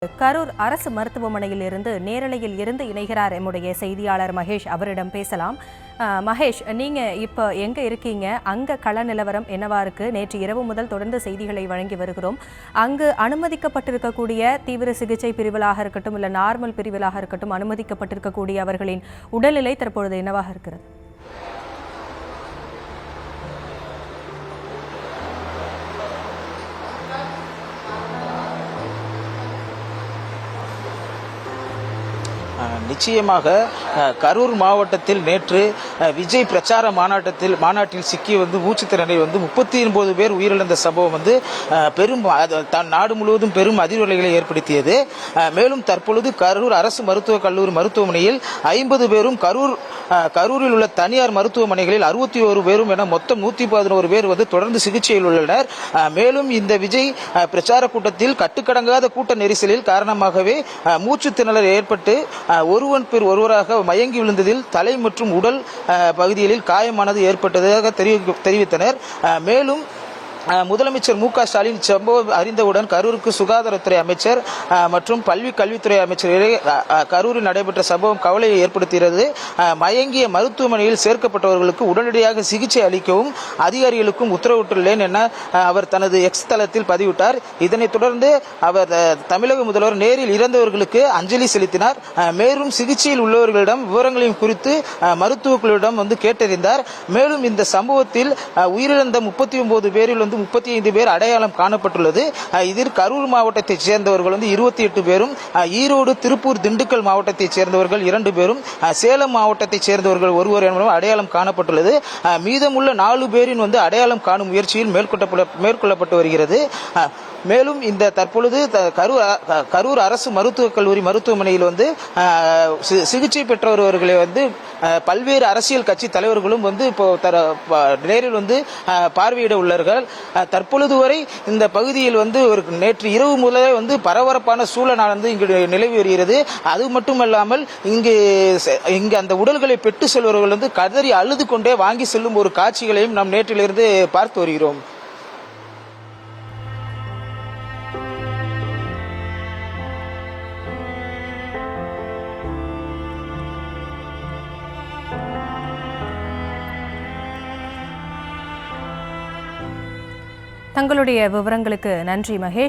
கரூர் அரசு மருத்துவமனையில் இருந்து நேரலையில் இருந்து இணைகிறார் எம்முடைய செய்தியாளர் மகேஷ். அவரிடம் பேசலாம். மகேஷ், நீங்க இப்போ எங்க இருக்கீங்க? அங்க கள நிலவரம் என்னவா இருக்கு? நேற்று இரவு முதல் தொடர்ந்து செய்திகளை வழங்கி வருகிறோம். அங்கு அனுமதிக்கப்பட்டிருக்கக்கூடிய தீவிர சிகிச்சை பிரிவுகளாக இருக்கட்டும், இல்ல நார்மல் பிரிவுகளாக இருக்கட்டும், அனுமதிக்கப்பட்டிருக்கக்கூடிய அவர்களின் உடல்நிலை தற்பொழுது என்னவாக இருக்கிறது? நிச்சயமாக கரூர் மாவட்டத்தில் நேற்று விஜய் பிரச்சார மாநாட்டில் சிக்கி மூச்சுத்திணறி 39 பேர் உயிரிழந்த சம்பவம் பெரும் நாடு முழுவதும் பெரும் அதிர்வலைகளை ஏற்படுத்தியது. மேலும் தற்பொழுது கரூர் அரசு மருத்துவக் கல்லூரி மருத்துவமனையில் 50 பேரும் கரூரில் உள்ள தனியார் மருத்துவமனைகளில் 61 பேரும் என மொத்தம் 111 பேர் தொடர்ந்து சிகிச்சையில் உள்ளனர். மேலும் இந்த விஜய் பிரச்சார கூட்டத்தில் கட்டுக்கடங்காத கூட்ட நெரிசலில் காரணமாகவே மூச்சு திணறல் ஏற்பட்டு ஒருவராக மயங்கி விழுந்ததில் தலை மற்றும் உடல் பகுதிகளில் காயமானது ஏற்பட்டதாக தெரிவித்தனர். மேலும் முதலமைச்சர் மு.க. ஸ்டாலின் சம்பவம் அறிந்தவுடன் கரூருக்கு சுகாதாரத்துறை அமைச்சர் மற்றும் பள்ளி கல்வித்துறை அமைச்சர் கரூரில் நடைபெற்ற சம்பவம் கவலையை ஏற்படுத்துகிறது. மயங்கிய மருத்துவமனையில் சேர்க்கப்பட்டவர்களுக்கு உடனடியாக சிகிச்சை அளிக்கவும் அதிகாரிகளுக்கும் உத்தரவிட்டுள்ளேன் என அவர் தனது எக்ஸ் தளத்தில் பதிவிட்டார். இதனைத் தொடர்ந்து அவர் தமிழக முதல்வர் நேரில் இறந்தவர்களுக்கு அஞ்சலி செலுத்தினார். மேலும் சிகிச்சையில் உள்ளவர்களிடம் விவரங்களையும் குறித்து மருத்துவர்களிடம் கேட்டறிந்தார். மேலும் இந்த சம்பவத்தில் உயிரிழந்த 39 பேரில் 35 பேர் அடையாளம் காணப்பட்டுள்ளது. இதில் கரூர் மாவட்டத்தைச் சேர்ந்தவர்கள் 28 பேரும், ஈரோடு, திருப்பூர், திண்டுக்கல் மாவட்டத்தைச் சேர்ந்தவர்கள் 2 பேரும், சேலம் மாவட்டத்தைச் சேர்ந்தவர்கள் ஒருவர் என்பதும் அடையாளம் காணப்பட்டுள்ளது. மீதமுள்ள 4 பேரின் அடையாளம் காணும் முயற்சியில் மேற்கொள்ளப்பட்டு வருகிறது. மேலும் இந்த தற்பொழுது கரூர் அரசு மருத்துவக் கல்லூரி மருத்துவமனையில் சிகிச்சை பெற்றவர்களை பல்வேறு அரசியல் கட்சி தலைவர்களும் இப்போ நேரில் பார்வையிட உள்ளார்கள். தற்பொழுது வரை இந்த பகுதியில் நேற்று இரவு முதலே பரபரப்பான சூழலானது இங்கு நிலவி வருகிறது. அது மட்டுமல்லாமல் இங்கு அந்த உடல்களை பெற்று செல்வர்கள் கதறி அழுது கொண்டே வாங்கி செல்லும் ஒரு காட்சிகளையும் நாம் நேற்றிலிருந்து பார்த்து வருகிறோம். தங்களுடைய விவரங்களுக்கு நன்றி மகேஷ்.